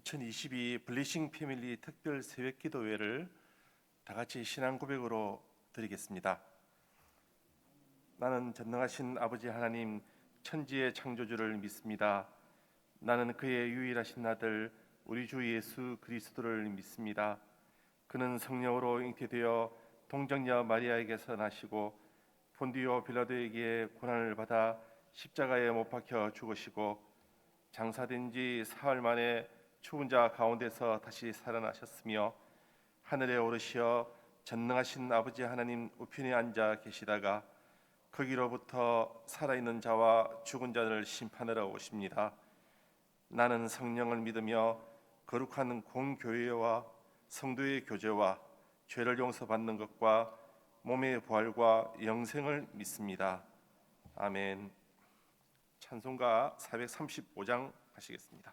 2022 블리싱 패밀리 특별 새벽 기도회를 다 같이 신앙 고백으로 드리겠습니다. 나는 전능하신 아버지 하나님 천지의 창조주를 믿습니다. 나는 그의 유일하신 아들 우리 주 예수 그리스도를 믿습니다. 그는 성령으로 잉태되어 동정녀 마리아에게서 나시고 본디오 빌라도에게 고난을 받아 십자가에 못 박혀 죽으시고 장사된 지 사흘 만에 죽은 자 가운데서 다시 살아나셨으며 하늘에 오르시어 전능하신 아버지 하나님 우편에 앉아 계시다가 거기로부터 살아있는 자와 죽은 자를 심판하러 오십니다. 나는 성령을 믿으며 거룩한 공교회와 성도의 교제와 죄를 용서받는 것과 몸의 부활과 영생을 믿습니다. 아멘. 찬송가 435장 하시겠습니다.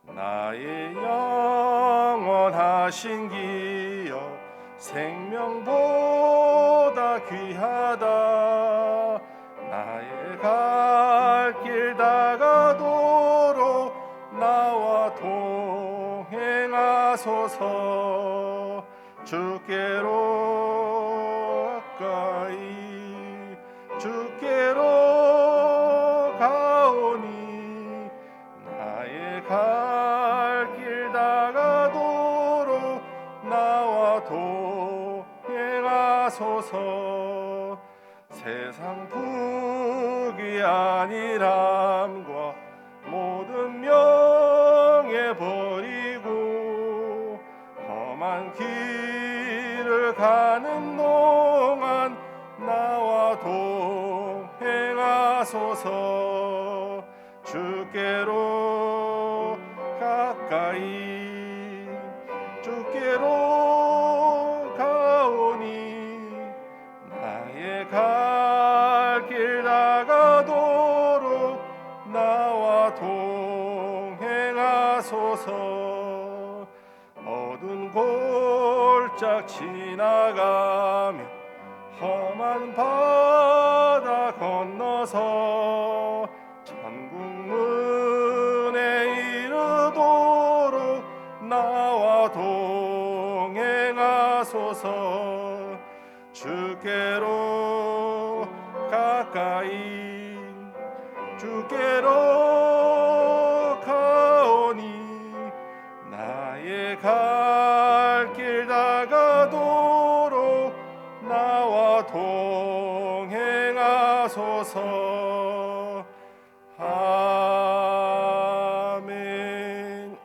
나의 영원하신 기여 생명보다 귀하다. 나의 갈 길 다가도록 나와 동행하소서. 주께로 가까이 주께로 가오니 나의 갈 길 다가도록 나와 동행하소서. 세상 부귀 아니람과 모든 명예 버리고 험한 길을 가는 동안 나와 동행하소서. 주께로 가까이 주께로 가오니 나의 갈 길 다가도록 나와 동행하소서. 어두운 골짝 지나가며 험한 바다 건너서 천국 문에 이르도록 나와 동행하소서. 주께로 가까이 주께로 가오니 나의 갈 길 다가도록 나와 동행하소서. 아멘.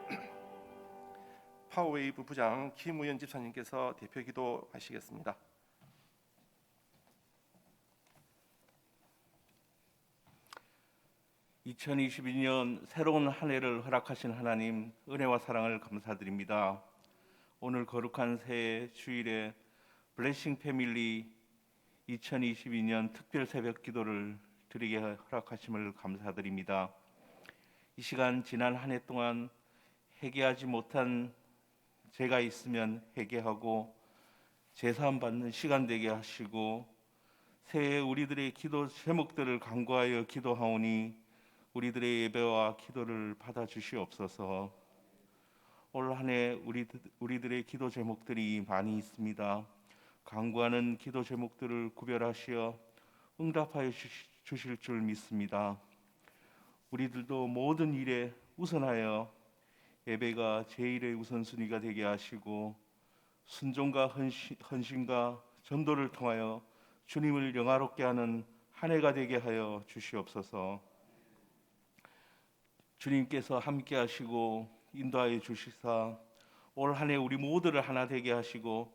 파워웨이브 부장 김우연 집사님께서 대표 기도하시겠습니다. (2022년) 새로운 한 해를 허락하신 하나님 은혜와 사랑을 감사드립니다. 오늘 거룩한 새해 주일에 블레싱 패밀리 2022년 특별 새벽 기도를 드리게 허락하심을 감사드립니다. 이 시간 지난 한 해 동안 회개하지 못한 죄가 있으면 회개하고 제사함 받는 시간 되게 하시고 새해 우리들의 기도 제목들을 간구하여 기도하오니 우리들의 예배와 기도를 받아 주시옵소서. 올 한 해 우리들의 기도 제목들이 많이 있습니다. 간구하는 기도 제목들을 구별하시어 응답하여 주실 줄 믿습니다. 우리들도 모든 일에 우선하여 예배가 제일의 우선순위가 되게 하시고 순종과 헌신과 전도를 통하여 주님을 영화롭게 하는 한 해가 되게 하여 주시옵소서. 주님께서 함께 하시고 인도하여 주시사 올 한 해 우리 모두를 하나 되게 하시고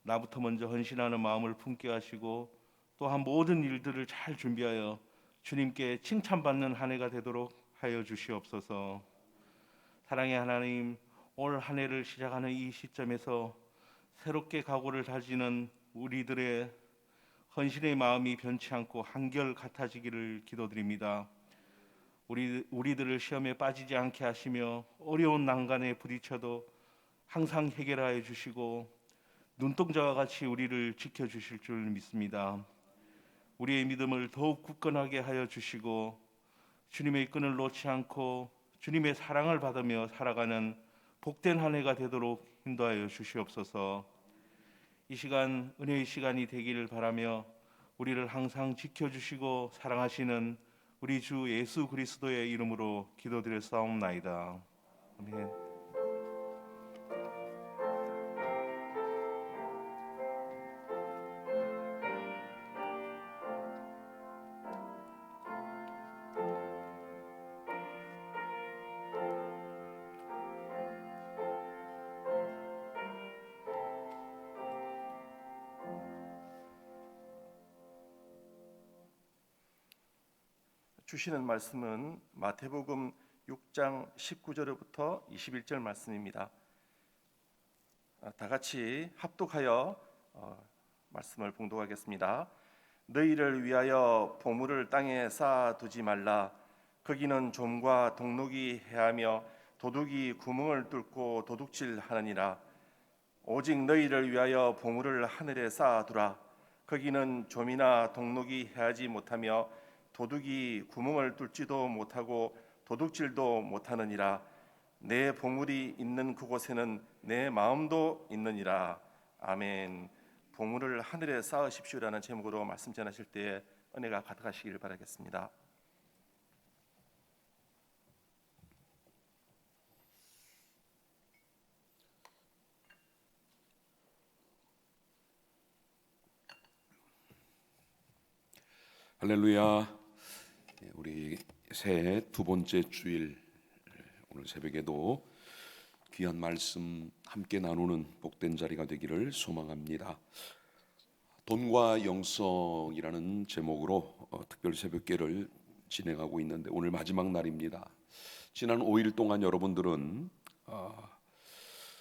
나부터 먼저 헌신하는 마음을 품게 하시고 또한 모든 일들을 잘 준비하여 주님께 칭찬받는 한 해가 되도록 하여 주시옵소서. 사랑의 하나님, 올 한 해를 시작하는 이 시점에서 새롭게 각오를 다지는 우리들의 헌신의 마음이 변치 않고 한결 같아지기를 기도드립니다. 우리들을 시험에 빠지지 않게 하시며 어려운 난간에 부딪혀도 항상 해결하여 주시고 눈동자와 같이 우리를 지켜주실 줄 믿습니다. 우리의 믿음을 더욱 굳건하게 하여 주시고 주님의 끈을 놓지 않고 주님의 사랑을 받으며 살아가는 복된 한 해가 되도록 인도하여 주시옵소서. 이 시간 은혜의 시간이 되기를 바라며 우리를 항상 지켜주시고 사랑하시는 우리 주 예수 그리스도의 이름으로 기도드렸사옵나이다. 아멘. 주시는 말씀은 마태복음 6장 19절부터 21절 말씀입니다. 다 같이 합독하여 말씀을 봉독하겠습니다. 너희를 위하여 보물을 땅에 쌓아두지 말라. 거기는 좀과 동록이 해하며 도둑이 구멍을 뚫고 도둑질하느니라. 오직 너희를 위하여 보물을 하늘에 쌓아두라. 거기는 좀이나 동록이 해하지 못하며 도둑이 구멍을 뚫지도 못하고 도둑질도 못하느니라. 내 보물이 있는 그곳에는 내 마음도 있느니라. 아멘. 보물을 하늘에 쌓으십시오라는 제목으로 말씀 전하실 때에 은혜가 가득하시길 바라겠습니다. 할렐루야. 우리 새해 두 번째 주일, 오늘 새벽에도 귀한 말씀 함께 나누는 복된 자리가 되기를 소망합니다. 돈과 영성이라는 제목으로 특별 새벽기를 진행하고 있는데 오늘 마지막 날입니다. 지난 5일 동안 여러분들은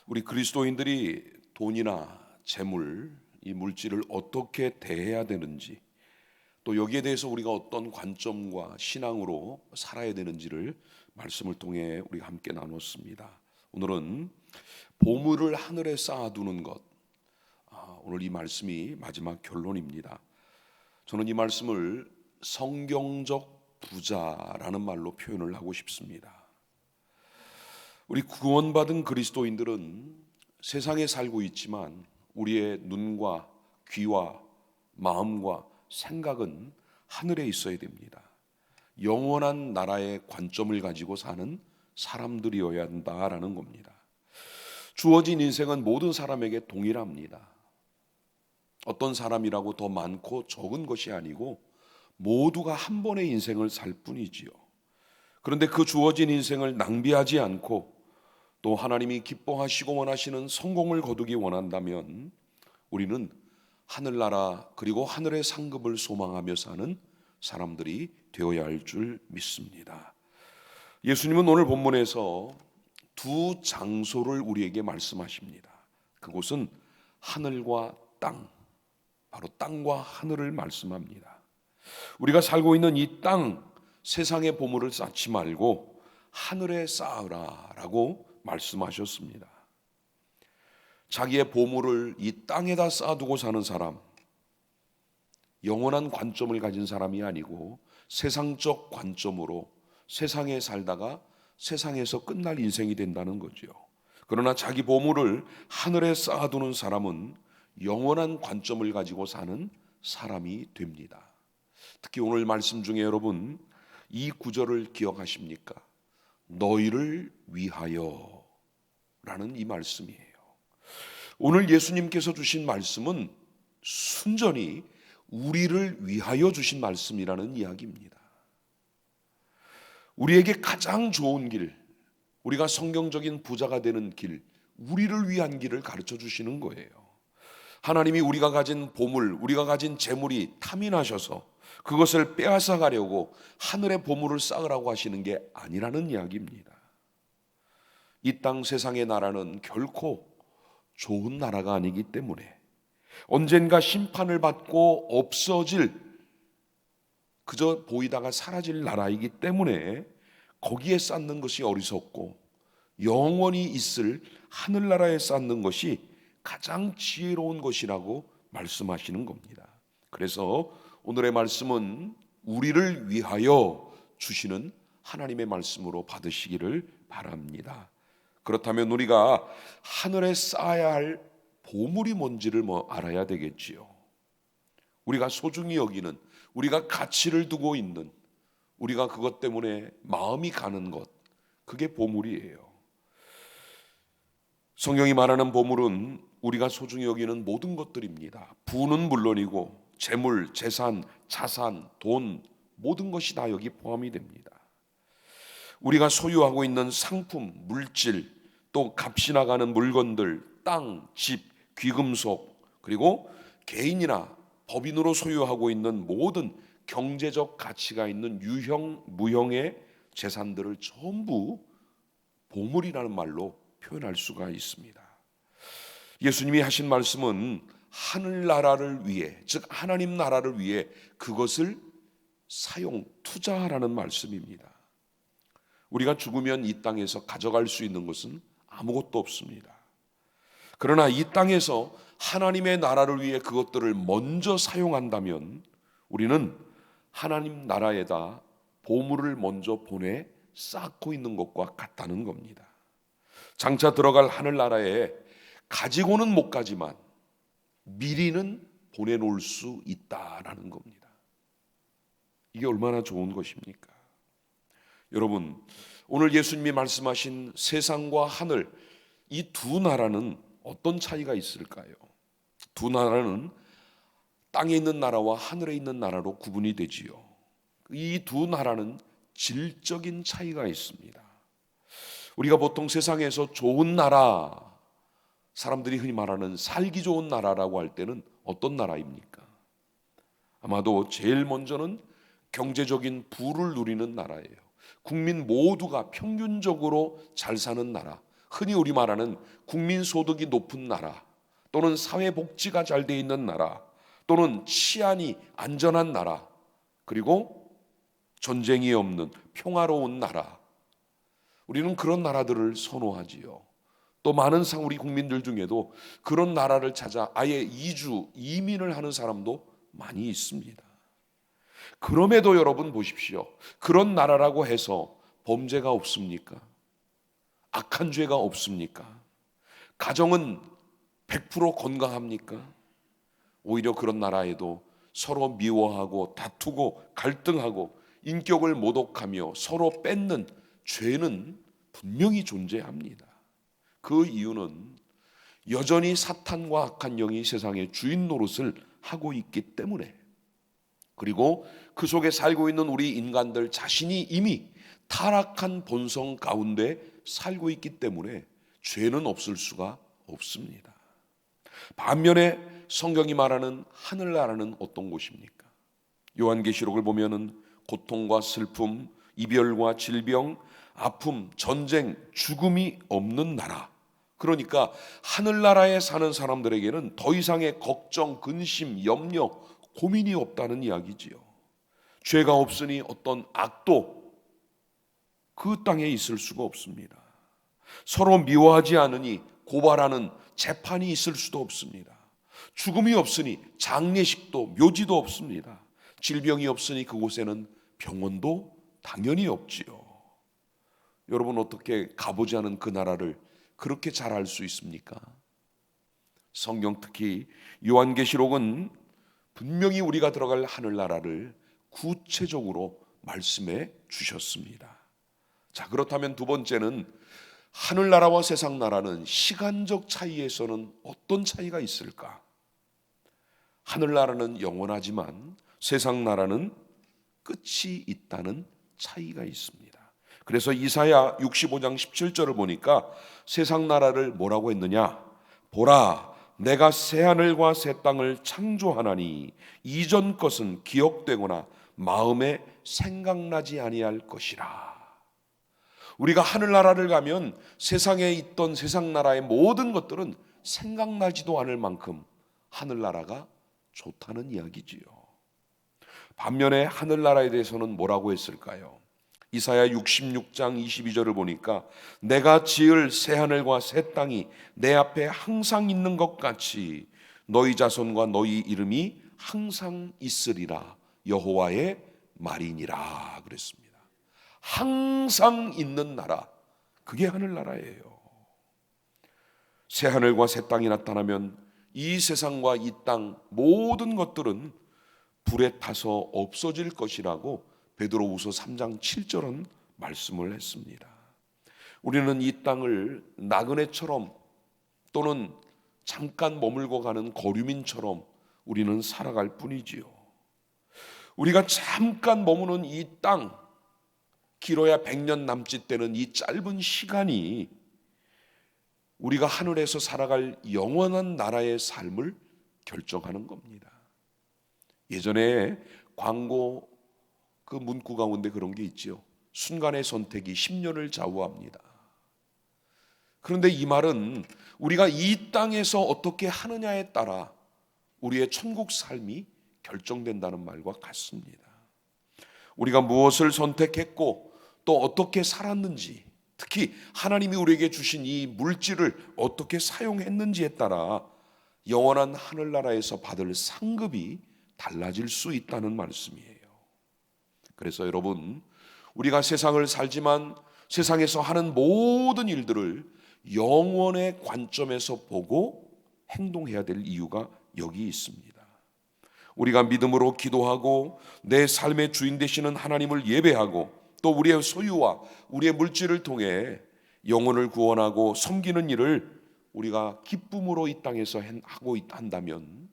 우리 그리스도인들이 돈이나 재물, 이 물질을 어떻게 대해야 되는지, 또 여기에 대해서 우리가 어떤 관점과 신앙으로 살아야 되는지를 말씀을 통해 우리가 함께 나눴습니다. 오늘은 보물을 하늘에 쌓아두는 것, 오늘 이 말씀이 마지막 결론입니다. 저는 이 말씀을 성경적 부자라는 말로 표현을 하고 싶습니다. 우리 구원받은 그리스도인들은 세상에 살고 있지만 우리의 눈과 귀와 마음과 생각은 하늘에 있어야 됩니다. 영원한 나라의 관점을 가지고 사는 사람들이어야 한다라는 겁니다. 주어진 인생은 모든 사람에게 동일합니다. 어떤 사람이라고 더 많고 적은 것이 아니고 모두가 한 번의 인생을 살 뿐이지요. 그런데 그 주어진 인생을 낭비하지 않고 또 하나님이 기뻐하시고 원하시는 성공을 거두기 원한다면 우리는 하늘나라 그리고 하늘의 상급을 소망하며 사는 사람들이 되어야 할 줄 믿습니다. 예수님은 오늘 본문에서 두 장소를 우리에게 말씀하십니다. 그곳은 하늘과 땅, 바로 땅과 하늘을 말씀합니다. 우리가 살고 있는 이 땅, 세상의 보물을 쌓지 말고 하늘에 쌓으라라고 말씀하셨습니다. 자기의 보물을 이 땅에다 쌓아두고 사는 사람, 영원한 관점을 가진 사람이 아니고 세상적 관점으로 세상에 살다가 세상에서 끝날 인생이 된다는 거죠. 그러나 자기 보물을 하늘에 쌓아두는 사람은 영원한 관점을 가지고 사는 사람이 됩니다. 특히 오늘 말씀 중에 여러분 이 구절을 기억하십니까? 너희를 위하여 라는 이 말씀이에요. 오늘 예수님께서 주신 말씀은 순전히 우리를 위하여 주신 말씀이라는 이야기입니다. 우리에게 가장 좋은 길, 우리가 성경적인 부자가 되는 길, 우리를 위한 길을 가르쳐 주시는 거예요. 하나님이 우리가 가진 보물, 우리가 가진 재물이 탐이 나셔서 그것을 빼앗아 가려고 하늘의 보물을 쌓으라고 하시는 게 아니라는 이야기입니다. 이 땅 세상의 나라는 결코 좋은 나라가 아니기 때문에 언젠가 심판을 받고 없어질, 그저 보이다가 사라질 나라이기 때문에 거기에 쌓는 것이 어리석고 영원히 있을 하늘나라에 쌓는 것이 가장 지혜로운 것이라고 말씀하시는 겁니다. 그래서 오늘의 말씀은 우리를 위하여 주시는 하나님의 말씀으로 받으시기를 바랍니다. 그렇다면 우리가 하늘에 쌓아야 할 보물이 뭔지를 알아야 되겠지요. 우리가 소중히 여기는, 우리가 가치를 두고 있는, 우리가 그것 때문에 마음이 가는 것, 그게 보물이에요. 성경이 말하는 보물은 우리가 소중히 여기는 모든 것들입니다. 부는 물론이고 재물, 재산, 자산, 돈, 모든 것이 다 여기 포함이 됩니다. 우리가 소유하고 있는 상품, 물질, 또 값이 나가는 물건들, 땅, 집, 귀금속, 그리고 개인이나 법인으로 소유하고 있는 모든 경제적 가치가 있는 유형, 무형의 재산들을 전부 보물이라는 말로 표현할 수가 있습니다. 예수님이 하신 말씀은 하늘나라를 위해, 즉 하나님 나라를 위해 그것을 사용, 투자하라는 말씀입니다. 우리가 죽으면 이 땅에서 가져갈 수 있는 것은 아무것도 없습니다. 그러나 이 땅에서 하나님의 나라를 위해 그것들을 먼저 사용한다면 우리는 하나님 나라에다 보물을 먼저 보내 쌓고 있는 것과 같다는 겁니다. 장차 들어갈 하늘나라에 가지고는 못 가지만 미리는 보내놓을 수 있다라는 겁니다. 이게 얼마나 좋은 것입니까? 여러분, 오늘 예수님이 말씀하신 세상과 하늘, 이 두 나라는 어떤 차이가 있을까요? 두 나라는 땅에 있는 나라와 하늘에 있는 나라로 구분이 되지요. 이 두 나라는 질적인 차이가 있습니다. 우리가 보통 세상에서 좋은 나라, 사람들이 흔히 말하는 살기 좋은 나라라고 할 때는 어떤 나라입니까? 아마도 제일 먼저는 경제적인 부를 누리는 나라예요. 국민 모두가 평균적으로 잘 사는 나라, 흔히 우리 말하는 국민 소득이 높은 나라, 또는 사회복지가 잘 돼 있는 나라, 또는 치안이 안전한 나라, 그리고 전쟁이 없는 평화로운 나라, 우리는 그런 나라들을 선호하지요. 또 많은 우리 국민들 중에도 그런 나라를 찾아 아예 이민을 하는 사람도 많이 있습니다. 그럼에도 여러분 보십시오. 그런 나라라고 해서 범죄가 없습니까? 악한 죄가 없습니까? 가정은 100% 건강합니까? 오히려 그런 나라에도 서로 미워하고 다투고 갈등하고 인격을 모독하며 서로 뺏는 죄는 분명히 존재합니다. 그 이유는 여전히 사탄과 악한 영이 세상의 주인 노릇을 하고 있기 때문에, 그리고 그 속에 살고 있는 우리 인간들 자신이 이미 타락한 본성 가운데 살고 있기 때문에 죄는 없을 수가 없습니다. 반면에 성경이 말하는 하늘나라는 어떤 곳입니까? 요한계시록을 보면은 고통과 슬픔, 이별과 질병, 아픔, 전쟁, 죽음이 없는 나라. 그러니까 하늘나라에 사는 사람들에게는 더 이상의 걱정, 근심, 염려, 고민이 없다는 이야기지요. 죄가 없으니 어떤 악도 그 땅에 있을 수가 없습니다. 서로 미워하지 않으니 고발하는 재판이 있을 수도 없습니다. 죽음이 없으니 장례식도 묘지도 없습니다. 질병이 없으니 그곳에는 병원도 당연히 없지요. 여러분, 어떻게 가보지 않은 그 나라를 그렇게 잘 알 수 있습니까? 성경, 특히 요한계시록은 분명히 우리가 들어갈 하늘나라를 구체적으로 말씀해 주셨습니다. 자, 그렇다면 두 번째는 하늘나라와 세상나라는 시간적 차이에서는 어떤 차이가 있을까? 하늘나라는 영원하지만 세상나라는 끝이 있다는 차이가 있습니다. 그래서 이사야 65장 17절을 보니까 세상나라를 뭐라고 했느냐? 보라, 내가 새하늘과 새 땅을 창조하나니 이전 것은 기억되거나 마음에 생각나지 아니할 것이라. 우리가 하늘나라를 가면 세상에 있던 세상나라의 모든 것들은 생각나지도 않을 만큼 하늘나라가 좋다는 이야기지요. 반면에 하늘나라에 대해서는 뭐라고 했을까요? 이사야 66장 22절을 보니까 내가 지을 새하늘과 새 땅이 내 앞에 항상 있는 것 같이 너희 자손과 너희 이름이 항상 있으리라 여호와의 말이니라 그랬습니다. 항상 있는 나라, 그게 하늘나라예요. 새하늘과 새 땅이 나타나면 이 세상과 이 땅 모든 것들은 불에 타서 없어질 것이라고 베드로후서 3장 7절은 말씀을 했습니다. 우리는 이 땅을 나그네처럼 또는 잠깐 머물고 가는 거류민처럼 우리는 살아갈 뿐이지요. 우리가 잠깐 머무는 이 땅, 길어야 100년 남짓 되는 이 짧은 시간이 우리가 하늘에서 살아갈 영원한 나라의 삶을 결정하는 겁니다. 예전에 광고 그 문구 가운데 그런 게 있죠. 순간의 선택이 10년을 좌우합니다. 그런데 이 말은 우리가 이 땅에서 어떻게 하느냐에 따라 우리의 천국 삶이 결정된다는 말과 같습니다. 우리가 무엇을 선택했고 또 어떻게 살았는지, 특히 하나님이 우리에게 주신 이 물질을 어떻게 사용했는지에 따라 영원한 하늘나라에서 받을 상급이 달라질 수 있다는 말씀이에요. 그래서 여러분, 우리가 세상을 살지만 세상에서 하는 모든 일들을 영원의 관점에서 보고 행동해야 될 이유가 여기 있습니다. 우리가 믿음으로 기도하고 내 삶의 주인 되시는 하나님을 예배하고 또 우리의 소유와 우리의 물질을 통해 영혼을 구원하고 섬기는 일을 우리가 기쁨으로 이 땅에서 하고 한다면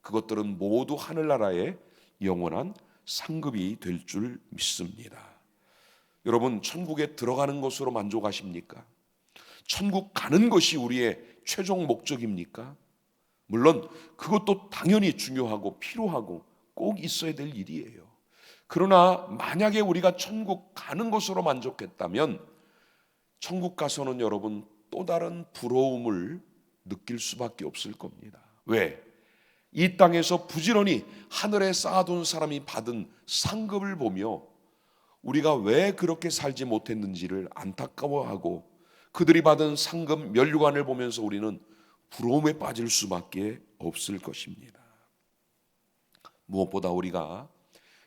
그것들은 모두 하늘나라의 영원한 상급이 될 줄 믿습니다. 여러분, 천국에 들어가는 것으로 만족하십니까? 천국 가는 것이 우리의 최종 목적입니까? 물론 그것도 당연히 중요하고 필요하고 꼭 있어야 될 일이에요. 그러나 만약에 우리가 천국 가는 것으로 만족했다면 천국 가서는 여러분 또 다른 부러움을 느낄 수밖에 없을 겁니다. 왜? 이 땅에서 부지런히 하늘에 쌓아둔 사람이 받은 상급을 보며 우리가 왜 그렇게 살지 못했는지를 안타까워하고 그들이 받은 상급 면류관을 보면서 우리는 부러움에 빠질 수밖에 없을 것입니다. 무엇보다 우리가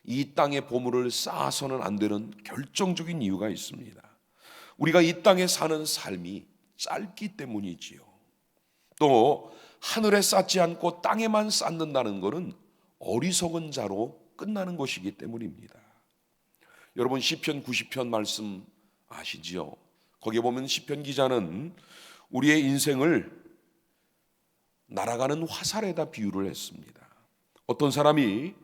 이 땅의 보물을 쌓아서는 안 되는 결정적인 이유가 있습니다. 우리가 이 땅에 사는 삶이 짧기 때문이지요. 또 하늘에 쌓지 않고 땅에만 쌓는다는 것은 어리석은 자로 끝나는 것이기 때문입니다. 여러분, 시편 90편 말씀 아시지요? 거기에 보면 시편 기자는 우리의 인생을 날아가는 화살에다 비유를 했습니다. 어떤 사람이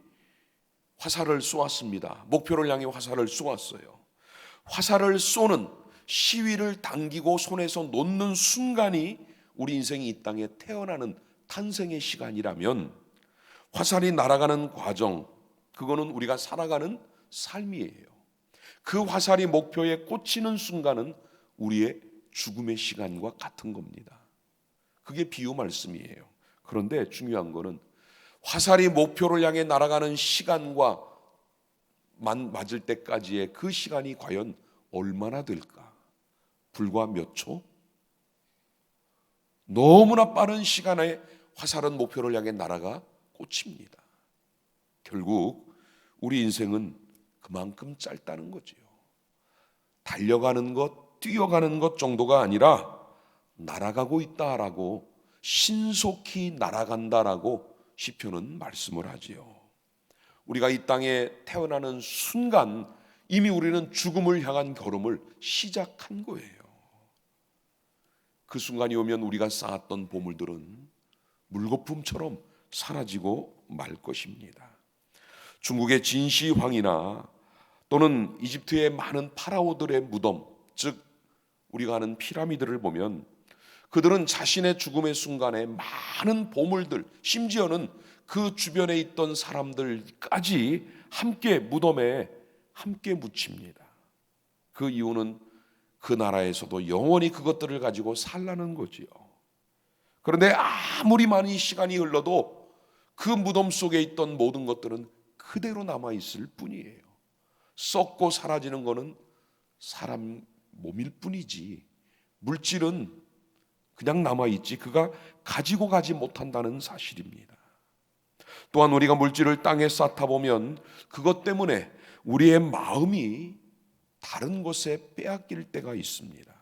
화살을 쏘았습니다. 목표를 향해 화살을 쏘았어요. 화살을 쏘는 시위를 당기고 손에서 놓는 순간이 우리 인생이 이 땅에 태어나는 탄생의 시간이라면 화살이 날아가는 과정, 그거는 우리가 살아가는 삶이에요. 그 화살이 목표에 꽂히는 순간은 우리의 죽음의 시간과 같은 겁니다. 그게 비유 말씀이에요. 그런데 중요한 거는 화살이 목표를 향해 날아가는 시간과 맞을 때까지의 그 시간이 과연 얼마나 될까? 불과 몇 초? 너무나 빠른 시간에 화살은 목표를 향해 날아가 꽂힙니다. 결국 우리 인생은 그만큼 짧다는 거지요. 달려가는 것, 뛰어가는 것 정도가 아니라 날아가고 있다라고, 신속히 날아간다라고 시편은 말씀을 하지요. 우리가 이 땅에 태어나는 순간 이미 우리는 죽음을 향한 걸음을 시작한 거예요. 그 순간이 오면 우리가 쌓았던 보물들은 물거품처럼 사라지고 말 것입니다. 중국의 진시황이나 또는 이집트의 많은 파라오들의 무덤, 즉 우리가 아는 피라미드를 보면 그들은 자신의 죽음의 순간에 많은 보물들, 심지어는 그 주변에 있던 사람들까지 함께 무덤에 함께 묻힙니다. 그 이유는 그 나라에서도 영원히 그것들을 가지고 살라는 거지요. 그런데 아무리 많은 시간이 흘러도 그 무덤 속에 있던 모든 것들은 그대로 남아있을 뿐이에요. 썩고 사라지는 것은 사람 몸일 뿐이지 물질은 그냥 남아있지 그가 가지고 가지 못한다는 사실입니다. 또한 우리가 물질을 땅에 쌓다 보면 그것 때문에 우리의 마음이 다른 것에 빼앗길 때가 있습니다.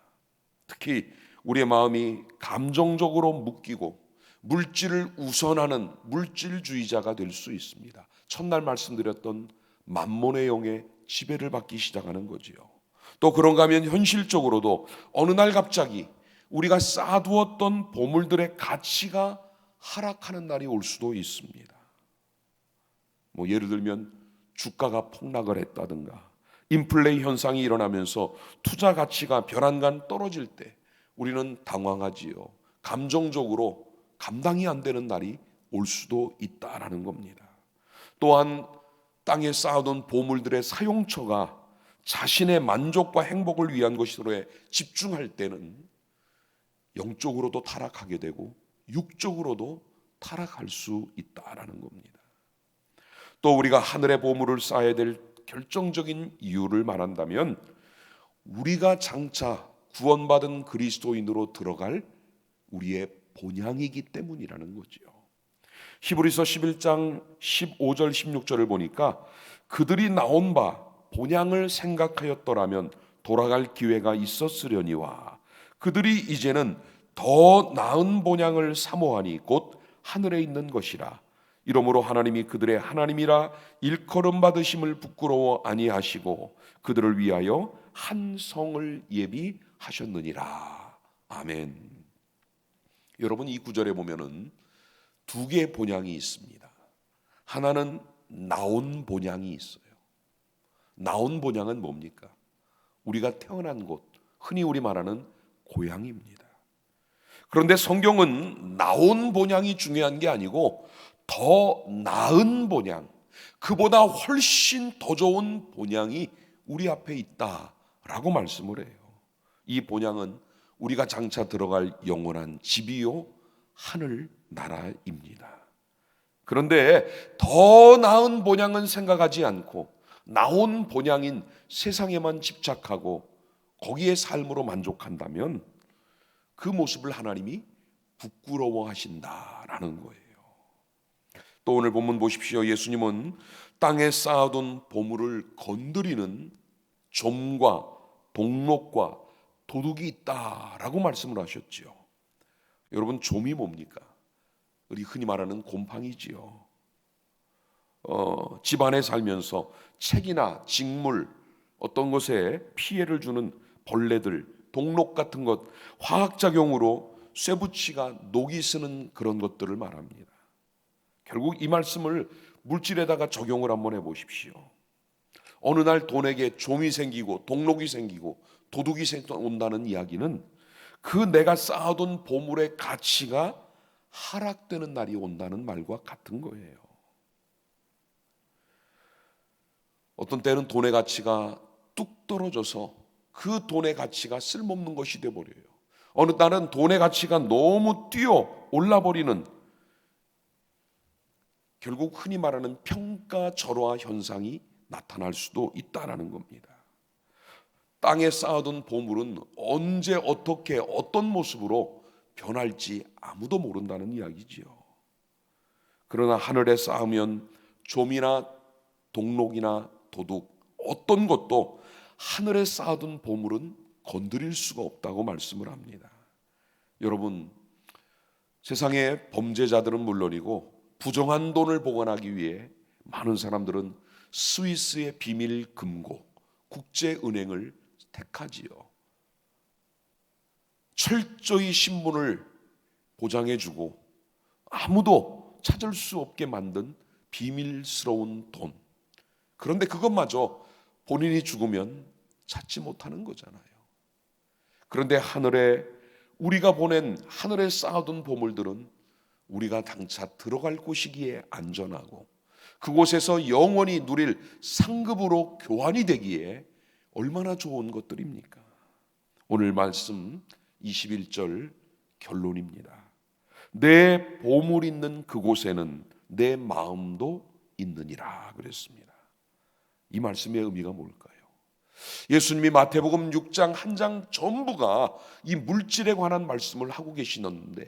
특히 우리의 마음이 감정적으로 묶이고 물질을 우선하는 물질주의자가 될 수 있습니다. 첫날 말씀드렸던 만몬의 영에 지배를 받기 시작하는 거지요. 또 그런가 하면 현실적으로도 어느 날 갑자기 우리가 쌓아두었던 보물들의 가치가 하락하는 날이 올 수도 있습니다. 예를 들면 주가가 폭락을 했다든가 인플레이 현상이 일어나면서 투자 가치가 벼랑간 떨어질 때 우리는 당황하지요. 감정적으로 감당이 안 되는 날이 올 수도 있다라는 겁니다. 또한 땅에 쌓아둔 보물들의 사용처가 자신의 만족과 행복을 위한 것으로 집중할 때는 영적으로도 타락하게 되고 육적으로도 타락할 수 있다라는 겁니다. 또 우리가 하늘의 보물을 쌓아야 될 결정적인 이유를 말한다면 우리가 장차 구원받은 그리스도인으로 들어갈 우리의 본향이기 때문이라는 거죠. 히브리서 11장 15절 16절을 보니까 그들이 나온 바 본향을 생각하였더라면 돌아갈 기회가 있었으려니와 그들이 이제는 더 나은 본향을 사모하니 곧 하늘에 있는 것이라. 이러므로 하나님이 그들의 하나님이라 일컬음 받으심을 부끄러워 아니하시고 그들을 위하여 한 성을 예비하셨느니라. 아멘. 여러분, 이 구절에 보면은 두 개의 본향이 있습니다. 하나는 나온 본향이 있어요. 나온 본향은 뭡니까? 우리가 태어난 곳, 흔히 우리 말하는 고향입니다. 그런데 성경은 나온 본향이 중요한 게 아니고 더 나은 본향, 그보다 훨씬 더 좋은 본향이 우리 앞에 있다라고 말씀을 해요. 이 본향은 우리가 장차 들어갈 영원한 집이요 하늘 나라입니다. 그런데 더 나은 본향은 생각하지 않고 나온 본향인 세상에만 집착하고 거기에 삶으로 만족한다면 그 모습을 하나님이 부끄러워하신다라는 거예요. 또 오늘 본문 보십시오. 예수님은 땅에 쌓아둔 보물을 건드리는 좀과 동록과 도둑이 있다라고 말씀을 하셨지요. 여러분, 좀이 뭡니까? 우리 흔히 말하는 곰팡이지요. 집안에 살면서 책이나 직물, 어떤 것에 피해를 주는 벌레들, 동록 같은 것, 화학작용으로 쇠붙이가 녹이 쓰는 그런 것들을 말합니다. 결국 이 말씀을 물질에다가 적용을 한번 해보십시오. 어느 날 돈에게 좀이 생기고 동록이 생기고 도둑이 온다는 이야기는 그 내가 쌓아둔 보물의 가치가 하락되는 날이 온다는 말과 같은 거예요. 어떤 때는 돈의 가치가 뚝 떨어져서 그 돈의 가치가 쓸모없는 것이 되어버려요. 어느 날은 돈의 가치가 너무 뛰어 올라버리는, 결국 흔히 말하는 평가절하 현상이 나타날 수도 있다라는 겁니다. 땅에 쌓아둔 보물은 언제 어떻게 어떤 모습으로 변할지 아무도 모른다는 이야기지요. 그러나 하늘에 쌓으면 좀이나 동록이나 도둑 어떤 것도 하늘에 쌓아둔 보물은 건드릴 수가 없다고 말씀을 합니다. 여러분, 세상의 범죄자들은 물론이고 부정한 돈을 보관하기 위해 많은 사람들은 스위스의 비밀 금고, 국제은행을 택하지요. 철저히 신분을 보장해주고 아무도 찾을 수 없게 만든 비밀스러운 돈. 그런데 그것마저 본인이 죽으면 찾지 못하는 거잖아요. 그런데 하늘에 우리가 보낸 하늘에 쌓아둔 보물들은 우리가 장차 들어갈 곳이기에 안전하고 그곳에서 영원히 누릴 상급으로 교환이 되기에 얼마나 좋은 것들입니까? 오늘 말씀 21절 결론입니다. 내 보물 있는 그곳에는 내 마음도 있느니라 그랬습니다. 이 말씀의 의미가 뭘까요? 예수님이 마태복음 6장 한 장 전부가 이 물질에 관한 말씀을 하고 계시는데,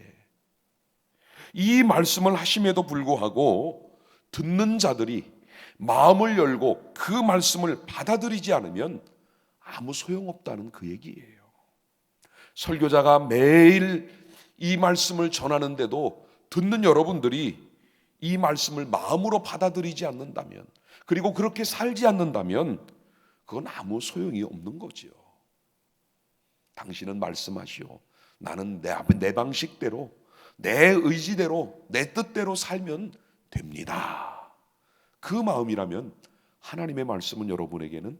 이 말씀을 하심에도 불구하고 듣는 자들이 마음을 열고 그 말씀을 받아들이지 않으면 아무 소용없다는 그 얘기예요. 설교자가 매일 이 말씀을 전하는데도 듣는 여러분들이 이 말씀을 마음으로 받아들이지 않는다면, 그리고 그렇게 살지 않는다면 그건 아무 소용이 없는 거지요. 당신은 말씀하시오. 나는 내 방식대로, 내 의지대로, 내 뜻대로 살면 됩니다. 그 마음이라면 하나님의 말씀은 여러분에게는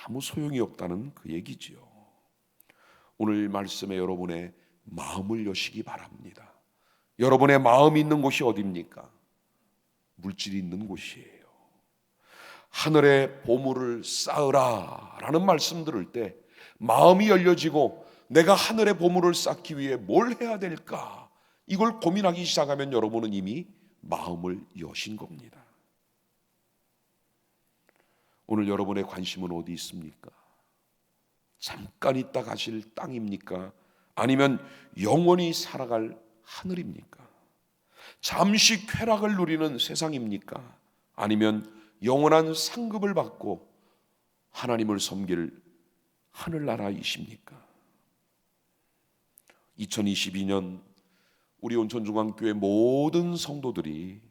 아무 소용이 없다는 그 얘기지요. 오늘 말씀에 여러분의 마음을 여시기 바랍니다. 여러분의 마음이 있는 곳이 어디입니까? 물질이 있는 곳이에요. 하늘에 보물을 쌓으라 라는 말씀 들을 때 마음이 열려지고 내가 하늘의 보물을 쌓기 위해 뭘 해야 될까, 이걸 고민하기 시작하면 여러분은 이미 마음을 여신 겁니다. 오늘 여러분의 관심은 어디 있습니까? 잠깐 있다 가실 땅입니까? 아니면 영원히 살아갈 하늘입니까? 잠시 쾌락을 누리는 세상입니까? 아니면 영원한 상급을 받고 하나님을 섬길 하늘나라이십니까? 2022년 우리 온천중앙교회 모든 성도들이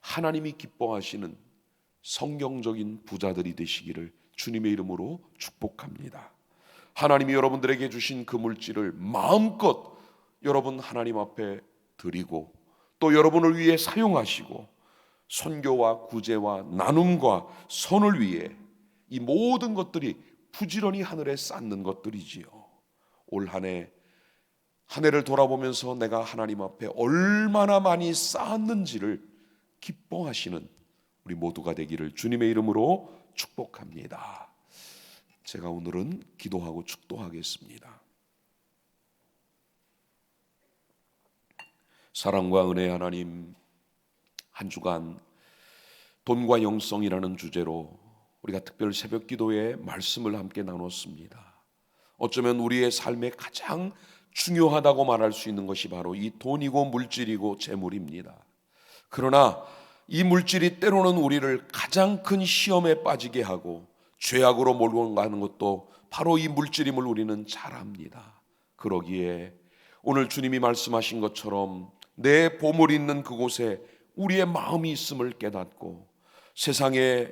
하나님이 기뻐하시는 성경적인 부자들이 되시기를 주님의 이름으로 축복합니다. 하나님이 여러분들에게 주신 그 물질을 마음껏 여러분 하나님 앞에 드리고 또 여러분을 위해 사용하시고 선교와 구제와 나눔과 선을 위해 이 모든 것들이 부지런히 하늘에 쌓는 것들이지요. 올 한 해를 돌아보면서 내가 하나님 앞에 얼마나 많이 쌓았는지를 기뻐하시는 우리 모두가 되기를 주님의 이름으로 축복합니다. 제가 오늘은 기도하고 축도하겠습니다. 사랑과 은혜 하나님, 한 주간 돈과 영성이라는 주제로 우리가 특별 새벽 기도에 말씀을 함께 나눴습니다. 어쩌면 우리의 삶에 가장 중요하다고 말할 수 있는 것이 바로 이 돈이고 물질이고 재물입니다. 그러나 이 물질이 때로는 우리를 가장 큰 시험에 빠지게 하고 죄악으로 몰고 가는 것도 바로 이 물질임을 우리는 잘 압니다. 그러기에 오늘 주님이 말씀하신 것처럼 내 보물이 있는 그곳에 우리의 마음이 있음을 깨닫고 세상에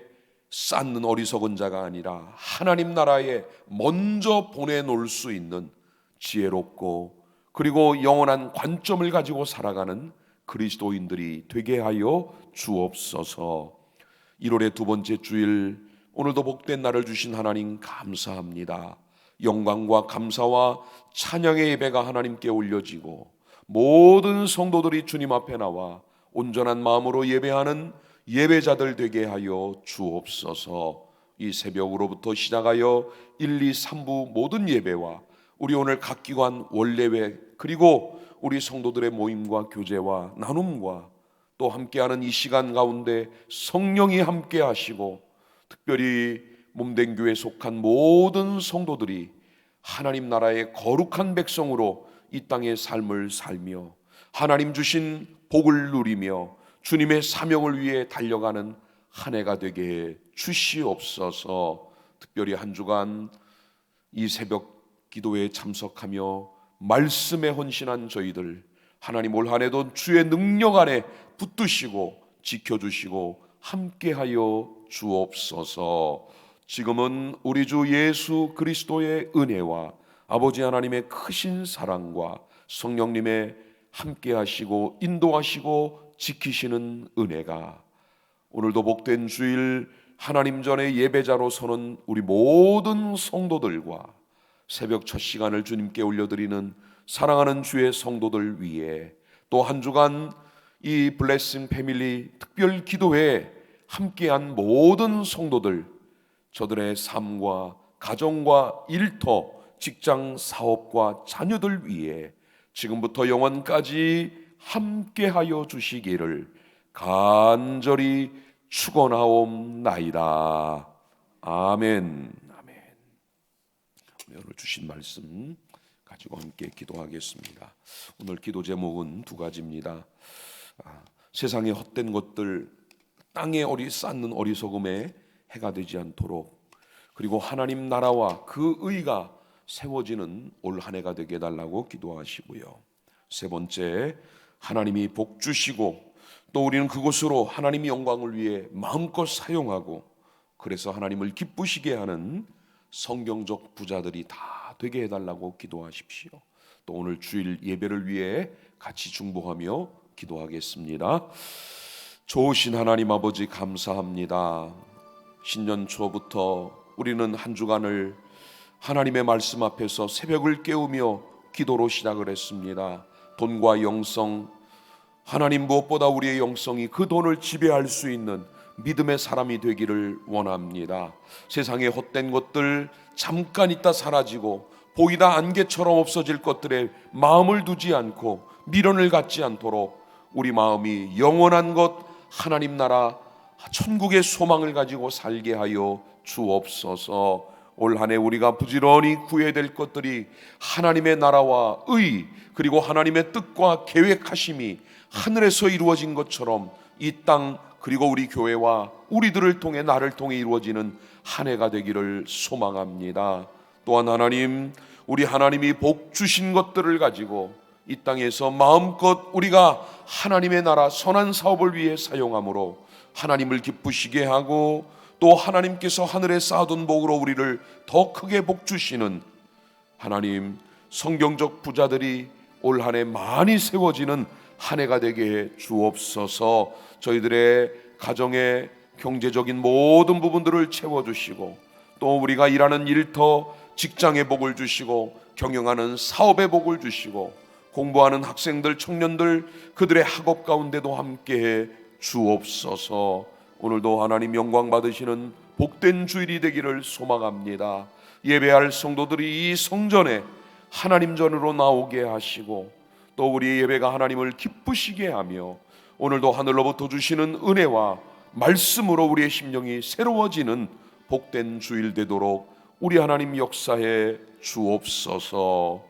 쌓는 어리석은 자가 아니라 하나님 나라에 먼저 보내놓을 수 있는 지혜롭고 그리고 영원한 관점을 가지고 살아가는 그리스도인들이 되게 하여 주옵소서. 1월의 두 번째 주일, 오늘도 복된 날을 주신 하나님 감사합니다. 영광과 감사와 찬양의 예배가 하나님께 올려지고 모든 성도들이 주님 앞에 나와 온전한 마음으로 예배하는 예배자들 되게 하여 주옵소서. 이 새벽으로부터 시작하여 1, 2, 3부 모든 예배와 우리 오늘 각 기관 원례회 그리고 우리 성도들의 모임과 교제와 나눔과 또 함께하는 이 시간 가운데 성령이 함께 하시고 특별히 몸된 교회에 속한 모든 성도들이 하나님 나라의 거룩한 백성으로 이 땅의 삶을 살며 하나님 주신 복을 누리며 주님의 사명을 위해 달려가는 한 해가 되게 해 주시옵소서. 특별히 한 주간 이 새벽 기도에 참석하며 말씀에 헌신한 저희들 하나님 올 한 해도 주의 능력 안에 붙드시고 지켜주시고 함께하여 주옵소서. 지금은 우리 주 예수 그리스도의 은혜와 아버지 하나님의 크신 사랑과 성령님의 함께하시고 인도하시고 지키시는 은혜가 오늘도 복된 주일 하나님 전에 예배자로 서는 우리 모든 성도들과 새벽 첫 시간을 주님께 올려드리는 사랑하는 주의 성도들 위해 또 한 주간 이 블레싱 패밀리 특별 기도회에 함께한 모든 성도들, 저들의 삶과 가정과 일터, 직장, 사업과 자녀들 위해 지금부터 영원까지 함께하여 주시기를 간절히 축원하옵나이다. 아멘. 오늘 주신 말씀 가지고 함께 기도하겠습니다. 오늘 기도 제목은 두 가지입니다. 세상의 헛된 것들, 땅에 쌓는 어리석음에 해가 되지 않도록, 그리고 하나님 나라와 그 의가 세워지는 올 한 해가 되게 해달라고 기도하시고요. 세 번째, 하나님이 복 주시고 또 우리는 그것으로 하나님의 영광을 위해 마음껏 사용하고, 그래서 하나님을 기쁘시게 하는 성경적 부자들이 다 되게 해달라고 기도하십시오. 또 오늘 주일 예배를 위해 같이 중보하며 기도하겠습니다. 좋으신 하나님 아버지, 감사합니다. 신년 초부터 우리는 한 주간을 하나님의 말씀 앞에서 새벽을 깨우며 기도로 시작을 했습니다. 돈과 영성, 하나님 무엇보다 우리의 영성이 그 돈을 지배할 수 있는 믿음의 사람이 되기를 원합니다. 세상의 헛된 것들, 잠깐 있다 사라지고 보이다 안개처럼 없어질 것들에 마음을 두지 않고 미련을 갖지 않도록 우리 마음이 영원한 것, 하나님 나라 천국의 소망을 가지고 살게 하여 주옵소서. 올 한 해 우리가 부지런히 구해야 될 것들이 하나님의 나라와 의, 그리고 하나님의 뜻과 계획하심이 하늘에서 이루어진 것처럼 이 땅, 그리고 우리 교회와 우리들을 통해, 나를 통해 이루어지는 한 해가 되기를 소망합니다. 또한 하나님, 우리 하나님이 복 주신 것들을 가지고 이 땅에서 마음껏 우리가 하나님의 나라 선한 사업을 위해 사용함으로 하나님을 기쁘시게 하고, 또 하나님께서 하늘에 쌓아둔 복으로 우리를 더 크게 복 주시는 하나님, 성경적 부자들이 올 한 해 많이 세워지는 한 해가 되게 해 주옵소서. 저희들의 가정의 경제적인 모든 부분들을 채워주시고, 또 우리가 일하는 일터, 직장의 복을 주시고, 경영하는 사업의 복을 주시고, 공부하는 학생들, 청년들, 그들의 학업 가운데도 함께해 주옵소서. 오늘도 하나님 영광 받으시는 복된 주일이 되기를 소망합니다. 예배할 성도들이 이 성전에 하나님 전으로 나오게 하시고, 또 우리의 예배가 하나님을 기쁘시게 하며, 오늘도 하늘로부터 주시는 은혜와 말씀으로 우리의 심령이 새로워지는 복된 주일 되도록 우리 하나님 역사해 주옵소서.